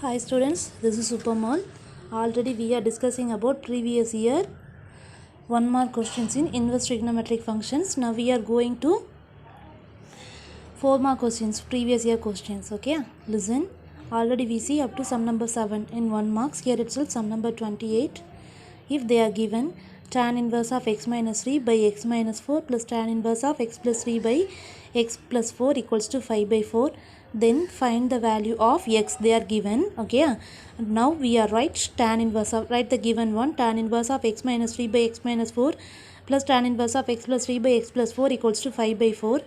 Hi students, this is Supermal. Already we are discussing about previous year 1 mark questions in inverse trigonometric functions. Now we are going to 4 mark questions, previous year questions. Okay, listen. Already we see up to sum number 7 in 1 marks. Here itself sum number 28. If they are given tan inverse of x minus 3 by x minus 4 plus tan inverse of x plus 3 by x plus 4 equals to 5 by 4, then find the value of x they are given. Okay, now we are write the given one, tan inverse of x minus 3 by x minus 4 plus tan inverse of x plus 3 by x plus 4 equals to 5 by 4,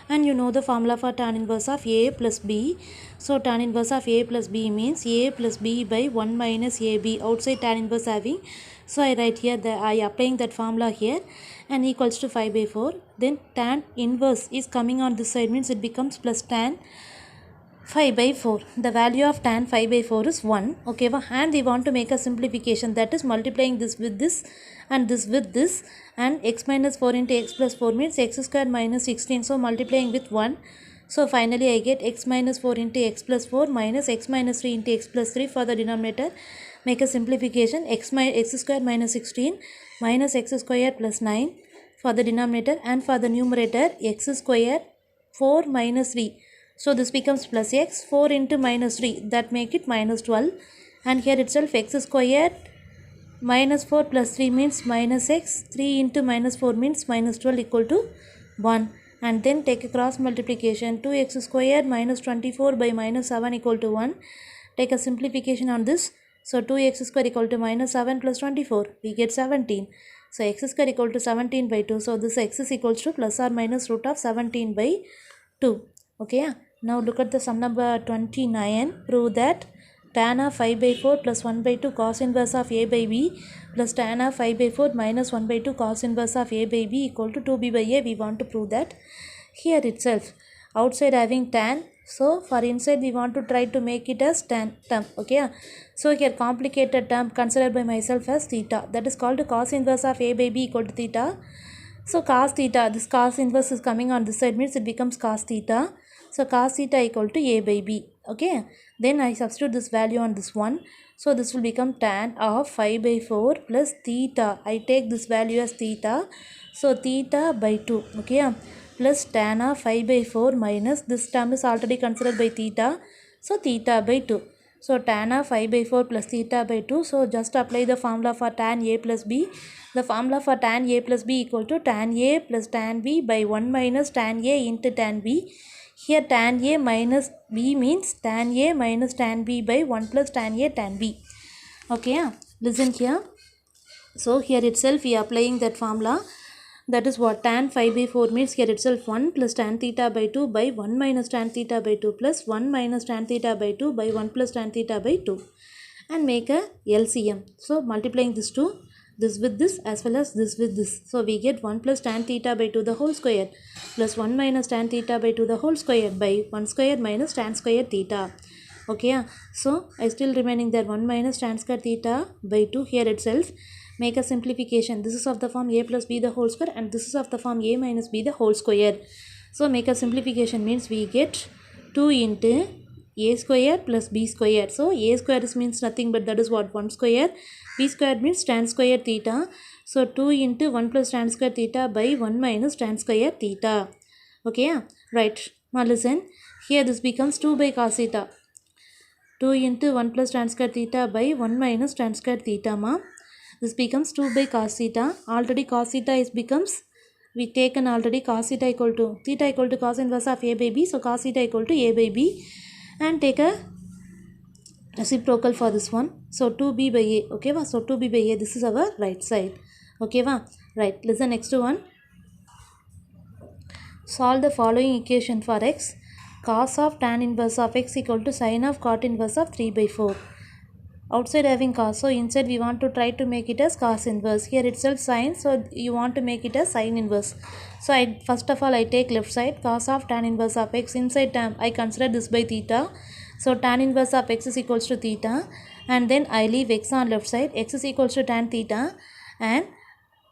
and you know the formula for tan inverse of a plus b. So tan inverse of a plus b means a plus b by 1 minus ab, outside tan inverse having. So I write here that I applying that formula here, and equals to 5 by 4. Then tan inverse is coming on this side, means it becomes plus tan 5 by 4. The value of tan 5 by 4 is 1. Okay, and we want to make a simplification, that is multiplying this with this and this with this, and x minus 4 into x plus 4 means x square minus 16. So multiplying with 1. So finally I get x minus 4 into x plus 4 minus x minus 3 into x plus 3 for the denominator. Make a simplification, x square minus 16 minus x square plus 9 for the denominator, and for the numerator x square 4 minus 3. So this becomes plus x, 4 into minus 3, that make it minus 12, and here itself x square minus 4 plus 3 means minus x, 3 into minus 4 means minus 12 equal to 1, and then take a cross multiplication, 2x square minus 24 by minus 7 equal to 1. Take a simplification on this. So 2x square equal to minus 7 plus 24, we get 17. So x square equal to 17 by 2. So this x is equals to plus or minus root of 17 by 2. Okay, now look at the sum number 29. Prove that tan of 5 by 4 plus 1 by 2 cos inverse of a by b plus tan of 5 by 4 minus 1 by 2 cos inverse of a by b equal to 2b by a. We want to prove that. Here itself, outside having tan, so for inside we want to try to make it as tan term. Okay, so here complicated term considered by myself as theta, that is called cos inverse of a by b equal to theta. So cos theta, this cos inverse is coming on this side, means it becomes cos theta. So cos theta equal to a by b. Okay, then I substitute this value on this one. So this will become tan of 5 by 4 plus theta. I take this value as theta. So theta by 2. Okay, plus tan of 5 by 4 minus, this term is already considered by theta. So theta by 2. So tan of 5 by 4 plus theta by 2. So just apply the formula for tan a plus b. The formula for tan a plus b equal to tan a plus tan b by 1 minus tan a into tan b. Here tan a minus b means tan a minus tan b by 1 plus tan a tan b. Okay, listen here. So here itself we are applying that formula. That is what tan 5 by 4 means, here itself 1 plus tan theta by 2 by 1 minus tan theta by 2 plus 1 minus tan theta by 2 by 1 plus tan theta by 2, and make a LCM. So multiplying this 2, this with this as well as this with this. So we get 1 plus tan theta by 2 the whole square plus 1 minus tan theta by 2 the whole square by 1 square minus tan square theta. Okay, so I still remaining there 1 minus tan square theta by 2 here itself. Make a simplification. This is of the form a plus b the whole square, and this is of the form a minus b the whole square. So make a simplification means we get 2 into a square plus b square. So a square means nothing but that is what, 1 square. B square means tan square theta. So 2 into 1 plus tan square theta by 1 minus tan square theta. Okay, right. Now listen. Here this becomes 2 by cos theta. 2 into 1 plus tan square theta by 1 minus tan square theta, ma. This becomes 2 by cos theta. Already cos theta is becomes, we taken already cos theta equal to cos inverse of a by b. So cos theta equal to a by b, and take a reciprocal for this one. So 2b by a. Okay, va? So 2b by a, this is our right side. Okay, va? Right. Listen next one. Solve the following equation for x. Cos of tan inverse of x equal to sin of cot inverse of 3 by 4. Outside having cos, so inside we want to try to make it as cos inverse. Here itself sin, so you want to make it as sin inverse. So I first of all I take left side, cos of tan inverse of x. Inside term I consider this by theta. So tan inverse of x is equals to theta, and then I leave x on left side. X is equals to tan theta, and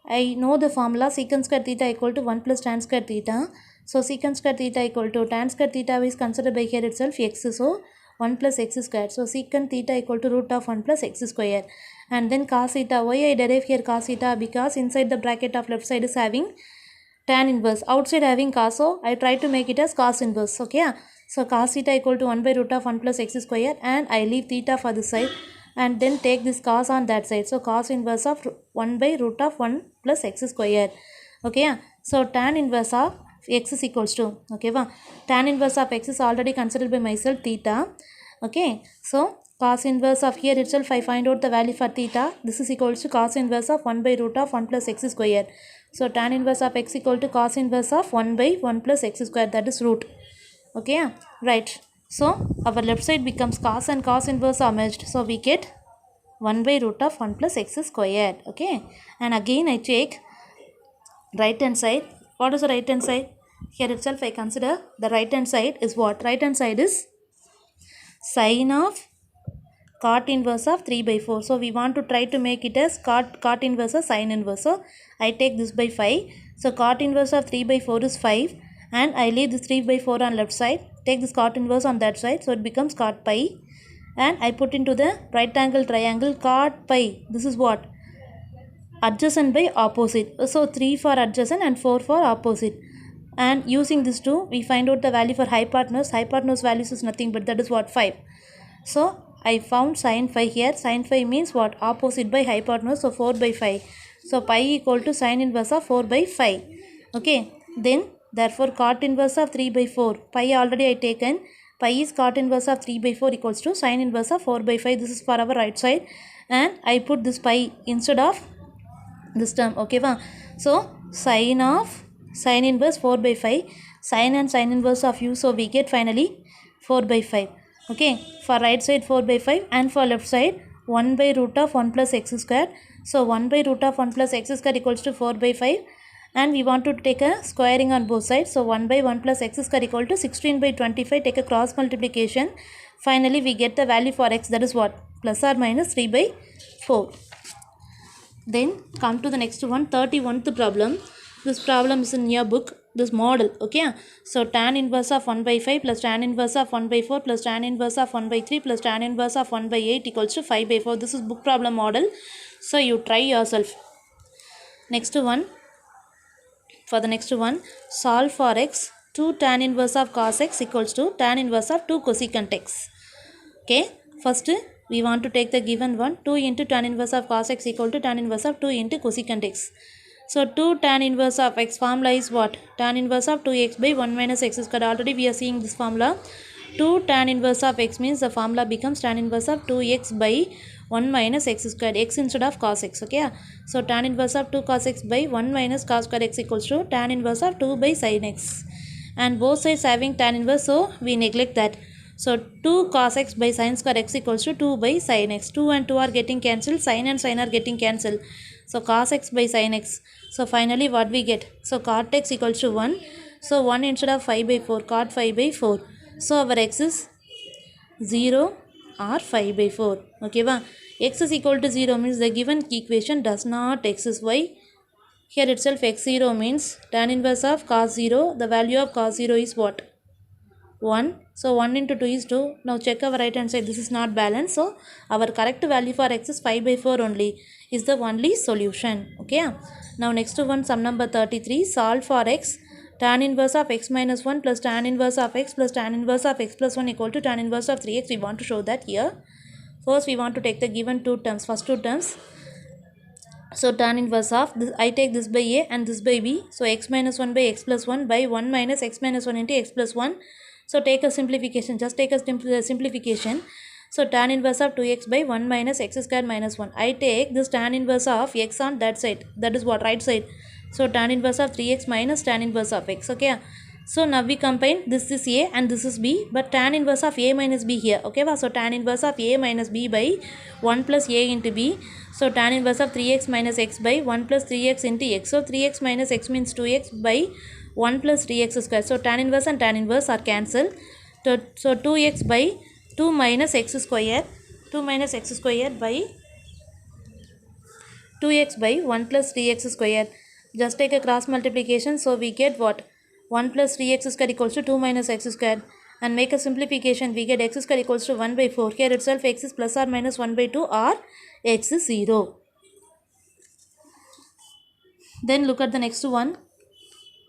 I know the formula secant square theta equal to 1 plus tan square theta. So secant square theta equal to tan square theta is considered by here itself x. So 1 plus x square. So secant theta equal to root of 1 plus x square. And then cos theta. Why I derive here cos theta? Because inside the bracket of left side is having tan inverse. Outside having cos. So I try to make it as cos inverse. Okay. So cos theta equal to 1 by root of 1 plus x square. And I leave theta for this side. And then take this cos on that side. So cos inverse of 1 by root of 1 plus x square. Okay. So tan inverse of x is equals to, okay, tan inverse of x is already considered by myself theta. Okay, so cos inverse of here itself I find out the value for theta. This is equals to cos inverse of 1 by root of 1 plus x square. So tan inverse of x equal to cos inverse of 1 by 1 plus x square, that is root. Okay, right. So our left side becomes cos and cos inverse are merged. So we get 1 by root of 1 plus x square. Okay, and again I take right hand side. What is the right hand side? Here itself I consider the right hand side is what? Right hand side is sine of cot inverse of 3 by 4. So we want to try to make it as cot inverse or sine inverse. So I take this by 5. So cot inverse of 3 by 4 is 5. And I leave this 3 by 4 on left side. Take this cot inverse on that side. So it becomes cot pi. And I put into the right angle triangle cot pi. This is what? Adjacent by opposite. So 3 for adjacent and 4 for opposite. And using this 2, we find out the value for hypotenuse. Hypotenuse values is nothing but that is what? 5. So I found sine phi here. Sine phi means what? Opposite by hypotenuse. So 4 by 5. So pi equal to sine inverse of 4 by 5. Okay. Then therefore cot inverse of 3 by 4. Pi already I taken. Pi is cot inverse of 3 by 4 equals to sine inverse of 4 by 5. This is for our right side. And I put this pi instead of this term. Okay, so sine of sine inverse 4 by 5, sine and sine inverse of u. So we get finally 4 by 5. Okay, for right side 4 by 5 and for left side 1 by root of 1 plus x square. So 1 by root of 1 plus x square equals to 4 by 5. And we want to take a squaring on both sides. So 1 by 1 plus x square equal to 16 by 25. Take a cross multiplication. Finally we get the value for x, that is what? Plus or minus 3 by 4. Then come to the next one, 31st problem. This problem is in your book, this model. Okay, so tan inverse of 1 by 5 plus tan inverse of 1 by 4 plus tan inverse of 1 by 3 plus tan inverse of 1 by 8 equals to 5 by 4. This is book problem model. So you try yourself. Next one, for the next one, solve for x. 2 tan inverse of cos x equals to tan inverse of 2 cosecant x. Okay, first we want to take the given one. 2 into tan inverse of cos x equal to tan inverse of 2 into cosecant x. So 2 tan inverse of x formula is what? Tan inverse of 2x by 1 minus x squared. Already we are seeing this formula. 2 tan inverse of x means the formula becomes tan inverse of 2x by 1 minus x squared. X instead of cos x. Okay, so tan inverse of 2 cos x by 1 minus cos square x equals to tan inverse of 2 by sin x. And both sides having tan inverse, so we neglect that. So 2 cos x by sin square x equals to 2 by sin x. 2 and 2 are getting cancelled. Sin and sin are getting cancelled. So cos x by sin x. So finally what we get? So cot x equals to 1. So 1 instead of 5 by 4. Cot 5 by 4. So our x is 0 or 5 by 4. Okay, x is equal to 0 means the given equation does not exist. Why? Here itself x0 means tan inverse of cos 0. The value of cos 0 is what? 1. So 1 into 2 is 2. Now check our right hand side. This is not balanced. So our correct value for x is 5 by 4 only. Is the only solution. Okay. Now next one, sum number 33. Solve for x. Tan inverse of x minus 1 plus tan inverse of x plus tan inverse of x plus 1 equal to tan inverse of 3x. We want to show that here. First we want to take the given two terms. First two terms. So tan inverse of this, I take this by a and this by b. So x minus 1 by x plus 1 by 1 minus x minus 1 into x plus 1. So take a simplification. Just take a simplification. So tan inverse of 2x by 1 minus x square minus 1. I take this tan inverse of x on that side. That is what? Right side. So tan inverse of 3x minus tan inverse of x. Okay. So now we combine, this is a and this is b, but tan inverse of a minus b here. Okay, so tan inverse of a minus b by 1 plus a into b. So tan inverse of 3x minus x by 1 plus 3x into x. So 3x minus x means 2x by 1 plus 3x square. So tan inverse and tan inverse are cancelled. So 2x by 2 minus x square. 2 minus x square by 2x by 1 plus 3x square. Just take a cross multiplication. So we get what? 1 plus 3x square equals to 2 minus x square. and make a simplification. We get x square equals to 1 by 4. Here itself x is plus or minus 1 by 2 or x is 0. Then look at the next one.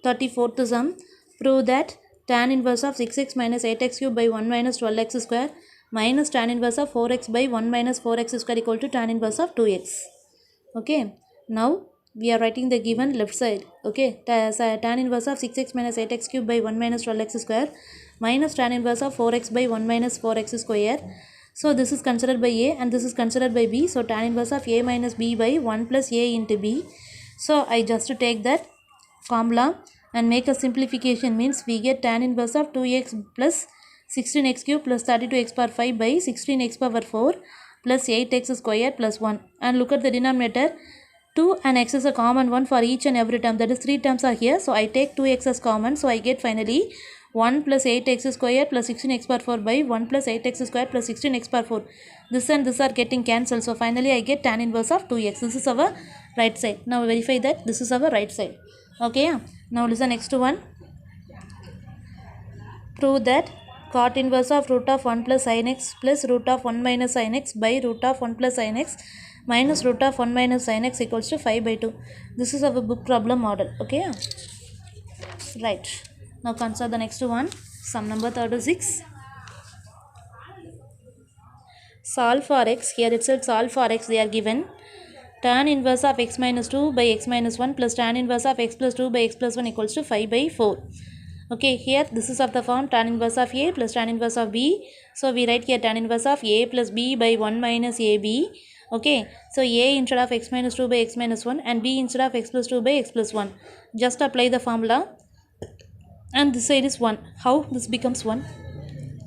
34th sum. Prove that tan inverse of 6x minus 8x cube by 1 minus 12x square minus tan inverse of 4x by 1 minus 4x square equal to tan inverse of 2x. Okay. Now we are writing the given left side. Okay. Tan inverse of 6x minus 8x cube by 1 minus 12x square minus tan inverse of 4x by 1 minus 4x square. So this is considered by A and this is considered by B. So tan inverse of A minus B by 1 plus A into B. So I just take that formula and make a simplification, means we get tan inverse of 2x plus 16x cube plus 32x power 5 by 16x power 4 plus 8x square plus 1. And look at the denominator. 2 and x is a common one for each and every term. That is 3 terms are here. So I take 2x as common. So I get finally 1 plus 8x square plus 16x power 4 by 1 plus 8x square plus 16x power 4. This and this are getting cancelled. So finally I get tan inverse of 2x. This is our right side. Now verify that this is our right side. Okay. Now listen next one. Prove that cot inverse of root of 1 plus sin x plus root of 1 minus sin x by root of 1 plus sin x minus root of 1 minus sin x equals to 5 by 2. This is our book problem model. Okay. Right. Now consider the next one. Sum number 36. Solve for x. Here itself solve for x. They are given. Tan inverse of x minus 2 by x minus 1 plus tan inverse of x plus 2 by x plus 1 equals to 5 by 4. Okay, here this is of the form tan inverse of A plus tan inverse of B. So we write here tan inverse of A plus B by 1 minus AB. Okay, so A instead of x minus 2 by x minus 1 and B instead of x plus 2 by x plus 1. Just apply the formula and this side is 1. How this becomes 1?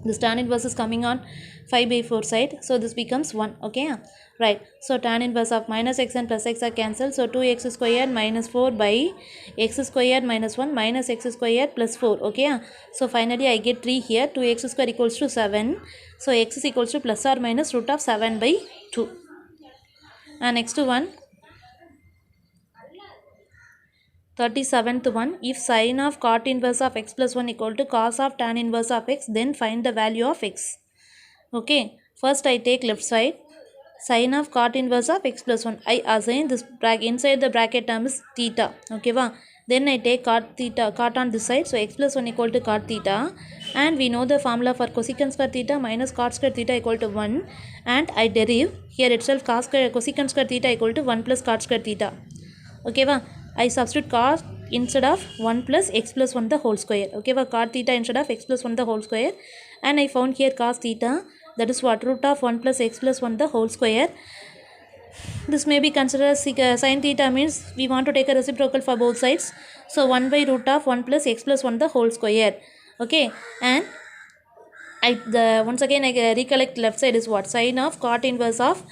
This tan inverse is coming on 5 by 4 side. So this becomes 1. Okay. Right. So tan inverse of minus x and plus x are cancelled. So 2x squared minus 4 by x squared minus 1 minus x squared plus 4. Okay. So finally I get 3 here. 2x squared equals to 7. So x is equals to plus or minus root of 7 by 2. And next one. 37th one. If sin of cot inverse of x plus 1 equal to cos of tan inverse of x, then find the value of x. Okay. First I take left side. Sin of cot inverse of x plus 1. I assign this bracket, inside the bracket term is theta. Okay, va? Then I take cot theta, cot on this side. So x plus 1 equal to cot theta. And we know the formula for cosecant square theta minus cot square theta equal to 1. And I derive here itself cosecant square theta equal to 1 plus cot square theta. Okay, va? I substitute cos instead of 1 plus x plus 1 the whole square. Okay, va? Cot theta instead of x plus 1 the whole square. And I found here cos theta. That is what? Root of 1 plus x plus 1 the whole square. This may be considered as sin theta, means we want to take a reciprocal for both sides. So 1 by root of 1 plus x plus 1 the whole square. Okay. And once again I recollect left side is what? Sin of cot inverse of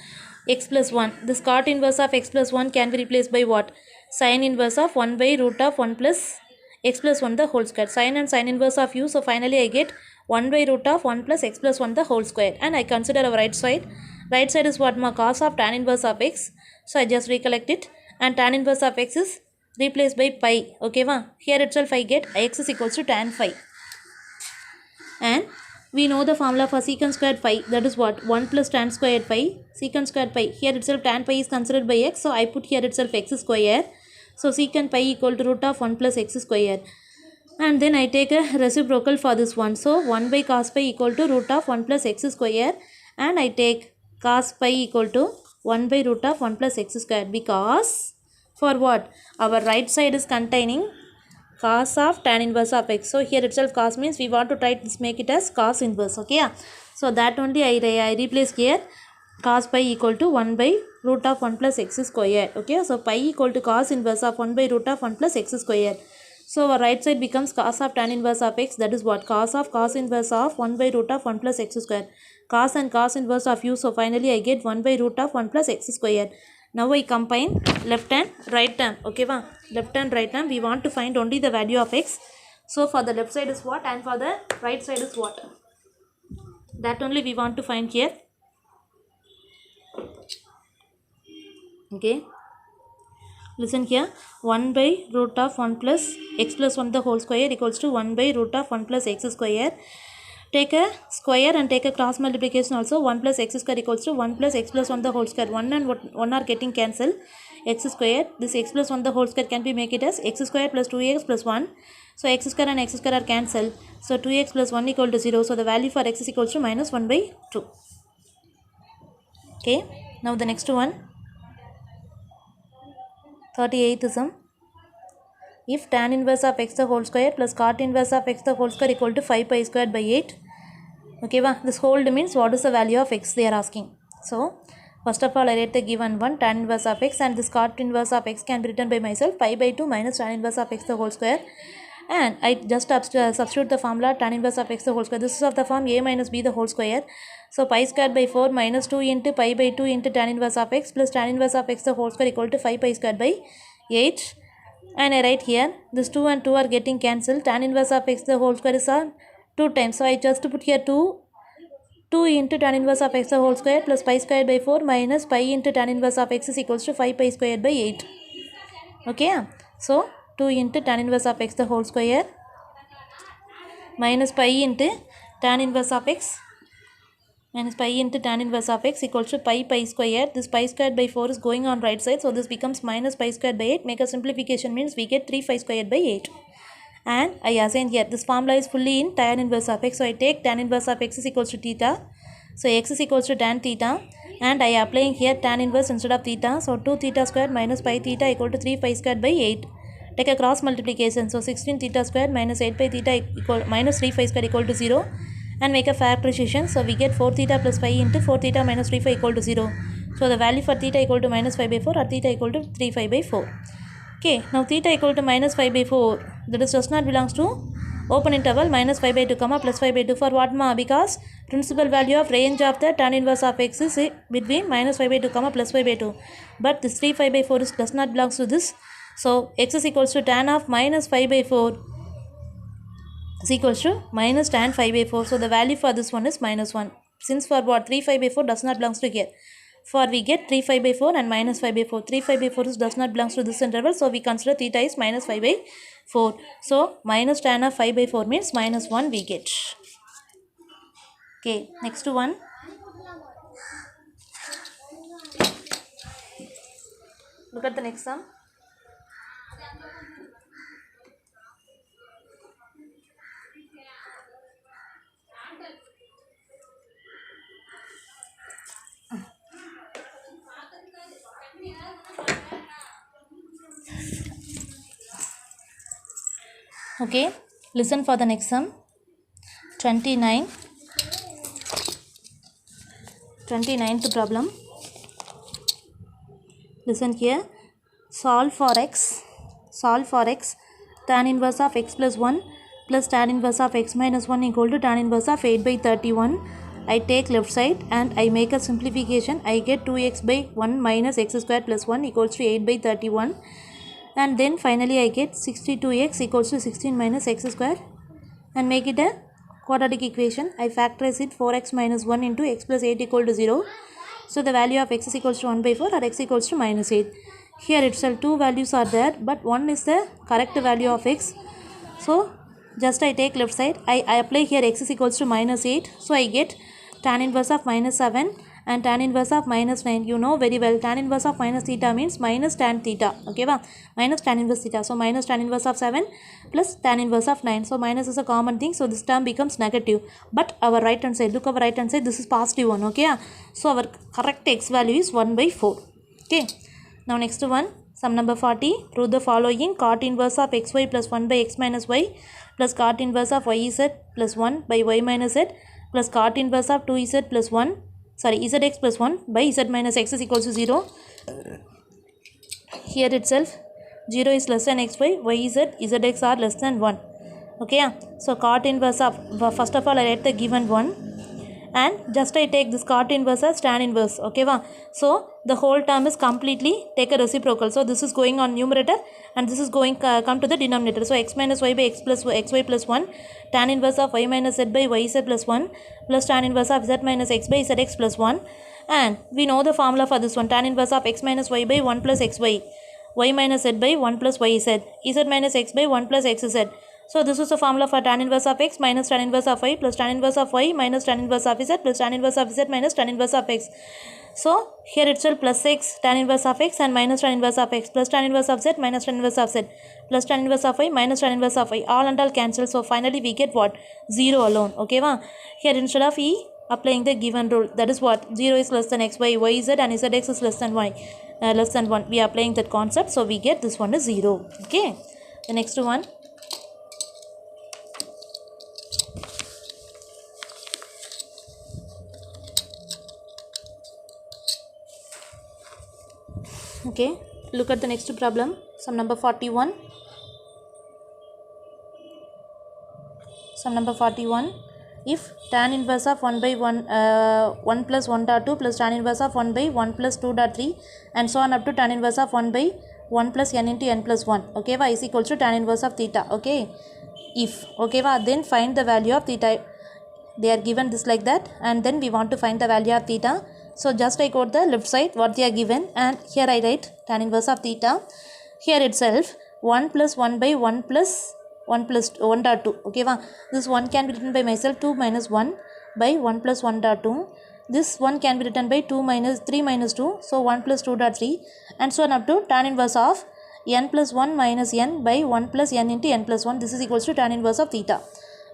x plus 1. This cot inverse of x plus 1 can be replaced by what? Sin inverse of 1 by root of 1 plus x plus 1 the whole square. Sin and sin inverse of u. So finally I get 1 by root of 1 plus x plus 1 the whole square. And I consider our right side. Right side is what? Cos of tan inverse of x. So I just recollect it. And tan inverse of x is replaced by pi. Okay, va? Here itself I get x is equals to tan phi. And we know the formula for secant squared phi. That is what? 1 plus tan squared phi. Secant squared pi. Here itself tan pi is considered by x. So I put here itself x square. So secant pi equal to root of 1 plus x square. And then I take a reciprocal for this one. So 1 by cos pi equal to root of 1 plus x square. And I take cos pi equal to 1 by root of 1 plus x square. Because for what? Our right side is containing cos of tan inverse of x. So here itself cos means we want to try to make it as cos inverse. Okay. So that only I replace here. Cos pi equal to 1 by root of 1 plus x square. Okay. So pi equal to cos inverse of 1 by root of 1 plus x square. So our right side becomes cos of tan inverse of x. That is what? Cos of cos inverse of 1 by root of 1 plus x square. Cos and cos inverse of u. So finally I get 1 by root of 1 plus x square. Now I combine left and right term. Okay, va? Left and right term. We want to find only the value of x. So for the left side is what and for the right side is what? That only we want to find here. Okay. Listen here. 1 by root of 1 plus x plus 1 the whole square equals to 1 by root of 1 plus x square. Take a square and take a cross multiplication also. 1 plus x square equals to 1 plus x plus 1 the whole square. 1 and 1 are getting cancelled. X square, this x plus 1 the whole square can be make it as x square plus 2x plus 1. So x square and x square are cancelled. So 2x plus 1 equal to 0. So the value for x is equals to minus 1 by 2. Okay. Now the next one. 38th sum. If tan inverse of x the whole square plus cot inverse of x the whole square equal to 5 pi squared by 8. Okay, this whole means what is the value of x they are asking. So, first of all, I write the given one tan inverse of x, and this cot inverse of x can be written by myself pi by 2 minus tan inverse of x the whole square. And I just substitute the formula tan inverse of x the whole square. This is of the form a minus b the whole square. So, pi squared by 4 minus 2 into pi by 2 into tan inverse of x plus tan inverse of x the whole square equal to 5 pi squared by 8. And I write here, this 2 and 2 are getting cancelled. Tan inverse of x the whole square is 2 times. So, I just put here 2 into tan inverse of x the whole square plus pi squared by 4 minus pi into tan inverse of x is equals to 5 pi squared by 8. Okay. So, 2 into tan inverse of x the whole square minus pi into tan inverse of x minus pi into tan inverse of x equals to pi square. This pi squared by 4 is going on right side. So, this becomes minus pi squared by 8. Make a simplification means we get 3 pi squared by 8. And I assign here, this formula is fully in tan inverse of x. So, I take tan inverse of x is equals to theta. So, x is equals to tan theta. And I applying here tan inverse instead of theta. So, 2 theta square minus pi theta equal to 3 pi squared by 8. Take a cross multiplication. So, 16 theta square minus 8 pi theta equal minus 3 pi square equal to 0. And make a factorization. So, we get 4 theta plus pi into 4 theta minus 3 pi equal to 0. So, the value for theta equal to minus 5 by 4 or theta equal to 3 pi by 4. Okay, now theta equal to minus 5 by 4, that is does not belongs to open interval minus 5 by 2 comma plus 5 by 2 for what ma? Because principal value of range of the tan inverse of x is between minus 5 by 2 comma plus 5 by 2. But this 3 5 by 4 is, does not belongs to this. So, x is equals to tan of minus 5 by 4 is equals to minus tan 5 by 4. So, the value for this one is minus 1. Since for what 3 5 by 4 does not belongs to here. For we get 3 5 by 4 and minus 5 by 4. 3 5 by 4 does not belongs to this interval. So, we consider theta is minus 5 by 4. So, minus tan of 5 by 4 means minus 1 we get. Okay, next one. Look at the next sum. Okay, listen for the next sum. 29th problem. Listen here. Solve for x tan inverse of x plus 1 plus tan inverse of x minus 1 equal to tan inverse of 8 by 31. I take left side and I make a simplification. I get 2x by 1 minus x square plus 1 equals to 8 by 31. And then finally I get 62x equals to 16 minus x square and make it a quadratic equation. I factorize it 4x minus 1 into x plus 8 equal to 0. So the value of x is equals to 1 by 4 or x equals to minus 8. Here itself two values are there, but one is the correct value of x. So just I take left side. I apply here x is equals to minus 8. So I get tan inverse of minus 7 and tan inverse of minus 9. You know very well tan inverse of minus theta means minus tan theta. Okay, minus tan inverse theta. So minus tan inverse of 7 plus tan inverse of 9. So minus is a common thing. So this term becomes negative. But our right hand side, look our right hand side, this is positive one. Okay, so our correct x value is 1 by 4. Okay, now next one. Sum number 40. Prove the following. Cot inverse of xy plus 1 by x minus y plus cot inverse of yz plus 1 by y minus z plus cot inverse of 2z plus 1 zx plus 1 by z minus x is equals to 0. Here itself 0 is less than xy, yz, zx are less than 1. Okay, so cot inverse of, first of all I write the given one and just I take this cot inverse as tan inverse. Okay, so the whole term is completely take a reciprocal. So this is going on numerator and this is going come to the denominator. So x minus y by x plus xy plus 1 tan inverse of y minus z by yz plus 1 plus tan inverse of z minus x by zx plus 1. And we know the formula for this one. Tan inverse of x minus y by 1 plus xy, y minus z by 1 plus yz, z minus x by 1 plus xz. So this is the formula for tan inverse of x minus tan inverse of y plus tan inverse of y minus tan inverse of z plus tan inverse of z minus tan inverse of x. So here itself plus x tan inverse of x and minus tan inverse of x plus tan inverse of z minus tan inverse of z plus tan inverse of y minus tan inverse of y, all and all cancel. So finally we get what? 0 alone. Okay va? Here instead of e, applying the given rule, that is what? 0 is less than x, y is z and zx is less than y, less than 1. We are applying that concept, so we get this one is 0. Okay, the next one. Okay, look at the next problem, sum number 41. Sum number 41. If tan inverse of 1 by 1, 1 plus 1 dot 2 plus tan inverse of 1 by 1 plus 2 dot 3 and so on up to tan inverse of 1 by 1 plus n into n plus 1, okay va, is equals to tan inverse of theta. Okay, if, okay va, then find the value of theta. They are given this like that, and then we want to find the value of theta. So just I quote the left side what they are given, and here I write tan inverse of theta. Here itself 1 plus 1 by 1 plus 1 plus 1 dot 2. Okay va, this 1 can be written by myself 2 minus 1 by 1 plus 1 dot 2. This 1 can be written by 2 minus 3 minus 2, so 1 plus 2 dot 3 and so on up to tan inverse of n plus 1 minus n by 1 plus n into n plus 1. This is equals to tan inverse of theta.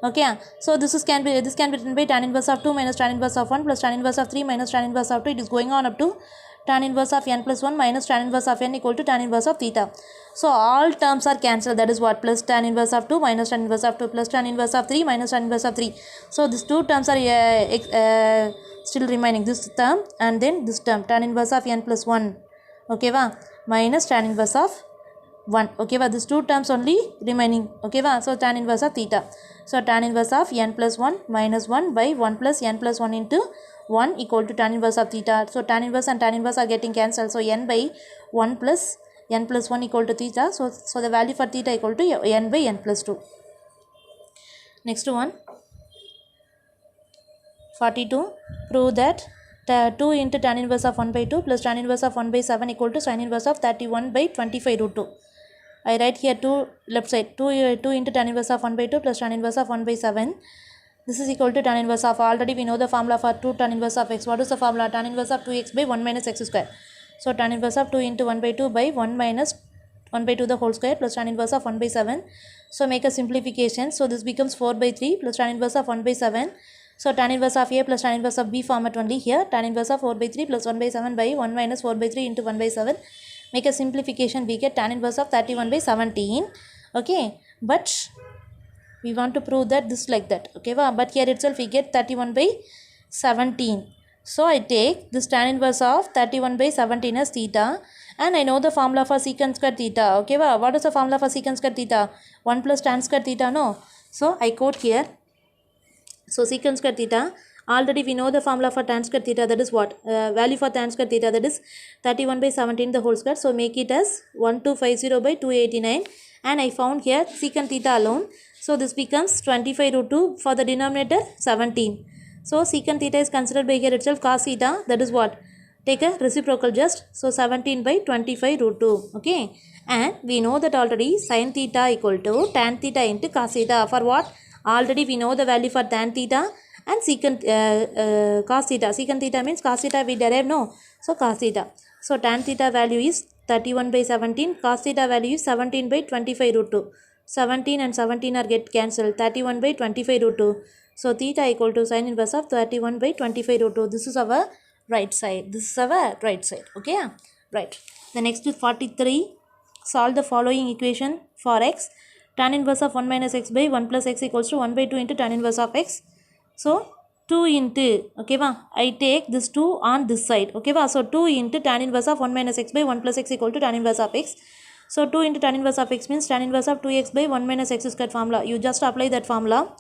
Okay, so this can be written by tan inverse of 2 minus tan inverse of 1 plus tan inverse of 3 minus tan inverse of 2. It is going on up to tan inverse of n plus 1 minus tan inverse of n equal to tan inverse of theta. So all terms are cancelled, that is what, plus tan inverse of 2 minus tan inverse of 2 plus tan inverse of 3 minus tan inverse of 3. So these two terms are still remaining, this term and then this term, tan inverse of n plus 1, okay va, minus tan inverse of 1, okay va, these two terms only remaining, okay va. So tan inverse of theta, so tan inverse of n plus 1 minus 1 by 1 plus n plus 1 into 1 equal to tan inverse of theta. So tan inverse and tan inverse are getting cancelled, so n by 1 plus n plus 1 equal to theta. So the value for theta equal to n by n plus 2. Next one, 42. Prove that 2 into tan inverse of 1 by 2 plus tan inverse of 1 by 7 equal to sin inverse of 31 by 25 root 2. I write here 2 left side, 2 into tan inverse of 1 by 2 plus tan inverse of 1 by 7. This is equal to tan inverse of, already we know the formula for 2 tan inverse of x. What is the formula? Tan inverse of 2x by 1 minus x square. So tan inverse of 2 into 1 by 2 by 1 minus 1 by 2 the whole square plus tan inverse of 1 by 7. So make a simplification. So this becomes 4 by 3 plus tan inverse of 1 by 7. So tan inverse of a plus tan inverse of b format only here. Tan inverse of 4 by 3 plus 1 by 7 by 1 minus 4 by 3 into 1 by 7. Make a simplification, we get tan inverse of 31 by 17. Okay, but we want to prove that this like that, okay va, but here itself we get 31 by 17. So I take this tan inverse of 31 by 17 as theta, and I know the formula for secant square theta, okay va. What is the formula for secant square theta? 1 plus tan square theta, no. So I quote here, so secant square theta, already we know the formula for tan square theta, that is what, value for tan square theta, that is 31 by 17 the whole square. So make it as 1250 by 289, and I found here secant theta alone. So this becomes 25 root 2, for the denominator 17. So secant theta is considered by here itself cos theta, that is what, take a reciprocal just, so 17 by 25 root 2, okay. And we know that already sin theta equal to tan theta into cos theta. For what? Already we know the value for tan theta and secant cos theta. Secant theta means cos theta we derive, no. So cos theta. So tan theta value is 31 by 17. Cos theta value is 17 by 25 root 2. 17 and 17 are get cancelled. 31 by 25 root 2. So theta equal to sin inverse of 31 by 25 root 2. This is our right side. This is our right side. Okay. Right. The next is 43. Solve the following equation for x. Tan inverse of 1 minus x by 1 plus x equals to 1 by 2 into tan inverse of x. So 2 into, okay va, I take this 2 on this side, okay va. So 2 into tan inverse of 1 minus x by 1 plus x equal to tan inverse of x. So 2 into tan inverse of x means tan inverse of 2x by 1 minus x squared formula. You just apply that formula.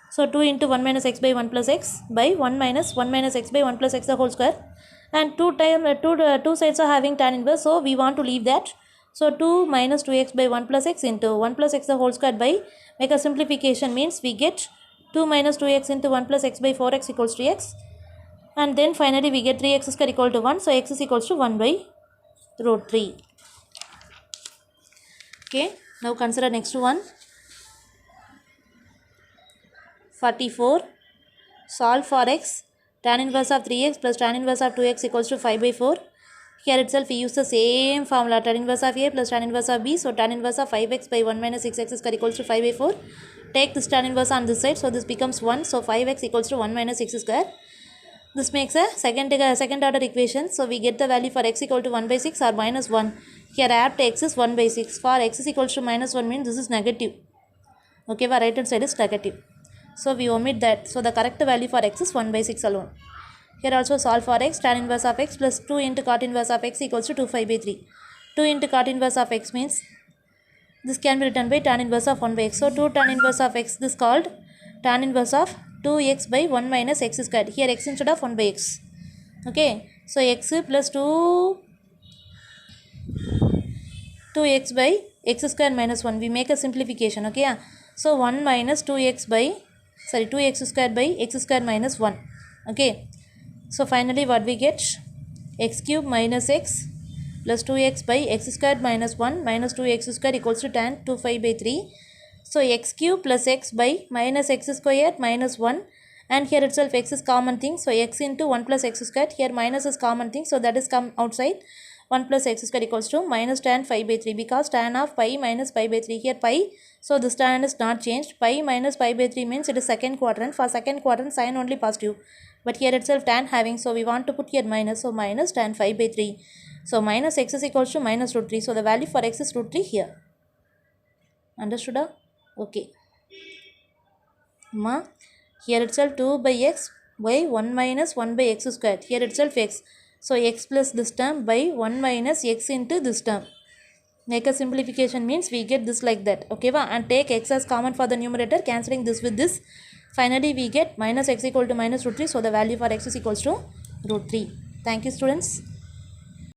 So 2 into 1 minus x by 1 plus x by 1 minus x by 1 plus x the whole square. And two sides are having tan inverse, so we want to leave that. So 2 minus 2x by 1 plus x into 1 plus x the whole square by, make a simplification, means we get 2 minus 2x into 1 plus x by 4x equals to x. And then finally we get 3x square equal to 1. So x is equals to 1 by root 3. Okay. Now consider next one. 44. Solve for x. Tan inverse of 3x plus tan inverse of 2x equals to 5 by 4. Here itself we use the same formula, tan inverse of a plus tan inverse of b. So tan inverse of 5x by 1 minus 6x square equals to 5 by 4. Take this tan inverse on this side, so this becomes 1. So 5x equals to 1 minus 6 square. This makes a second order equation. So we get the value for x equal to 1 by 6 or minus 1. Here apt x is 1 by 6. For x is equals to minus 1 means this is negative. Okay, our right hand side is negative. So we omit that. So the correct value for x is 1 by 6 alone. Here also solve for x. Tan inverse of x plus 2 into cot inverse of x equals to 2 5 by 3. 2 into cot inverse of x means this can be written by tan inverse of 1 by x. So 2 tan inverse of x, this called tan inverse of 2x by 1 minus x squared. Here x instead of 1 by x. Okay. So x plus 2x by x square minus 1. We make a simplification. Okay. So 1 minus 2x square by x square minus 1. Okay. So finally what we get? X cube minus x plus 2x by x square minus 1 minus 2x square equals to tan 25 by 3. So x cube plus x by minus x square minus 1, and here itself x is common thing. So x into 1 plus x square, here minus is common thing. So that is come outside. 1 plus x square equals to minus tan 5 by 3, because tan of pi minus pi by 3. Here pi, so this tan is not changed. Pi minus pi by 3 means it is second quadrant. For second quadrant sign only positive. But here itself tan having, so we want to put here minus. So minus tan 5 by 3. So minus x is equals to minus root 3. So the value for x is root 3 here. Understood? Okay. Here itself 2 by x by 1 minus 1 by x square. Here itself x. So x plus this term by 1 minus x into this term. Make a simplification means we get this like that. Okay, and take x as common for the numerator, cancelling this with this. Finally we get minus x equal to minus root 3. So the value for x is equals to root 3. Thank you, students.